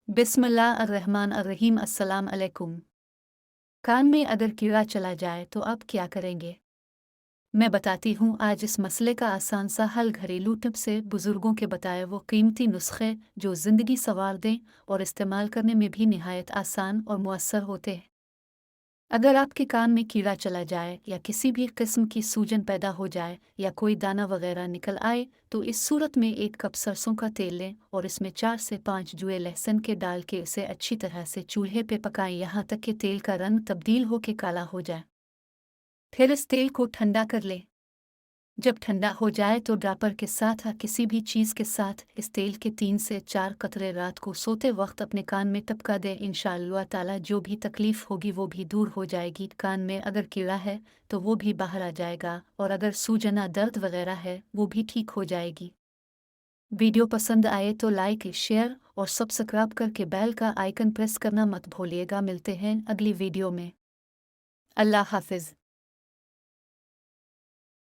बिस्मिल्लाहिर्रहमानिर्रहीम। अस्सलाम अलैकुम। कान में अगर कीड़ा चला जाए तो आप क्या करेंगे? मैं बताती हूँ आज इस मसले का आसान सा हल घरेलू टिप से बुजुर्गों के बताए वो कीमती नुस्खे जो ज़िंदगी संवार दें और इस्तेमाल करने में भी निहायत आसान और मुअस्सर होते हैं। अगर आपके कान में कीड़ा चला जाए या किसी भी किस्म की सूजन पैदा हो जाए या कोई दाना वगैरह निकल आए तो इस सूरत में एक कप सरसों का तेल लें और इसमें 4 से 5 जुए लहसुन के डाल के इसे अच्छी तरह से चूल्हे पे पकाएं यहाँ तक कि तेल का रंग तब्दील होकर काला हो जाए। फिर इस तेल को ठंडा कर लें। जब ठंडा हो जाए तो ड्रापर के साथ या किसी भी चीज़ के साथ इस तेल के 3 से 4 कतरे रात को सोते वक्त अपने कान में टपका दें। इंशाअल्लाह ताला जो भी तकलीफ़ होगी वो भी दूर हो जाएगी। कान में अगर कीड़ा है तो वो भी बाहर आ जाएगा और अगर सूजना दर्द वगैरह है वो भी ठीक हो जाएगी। वीडियो पसंद आए तो लाइक शेयर और सब्सक्राइब करके बेल का आइकन प्रेस करना मत भूलिएगा। मिलते हैं अगली वीडियो में। अल्लाह हाफिज़।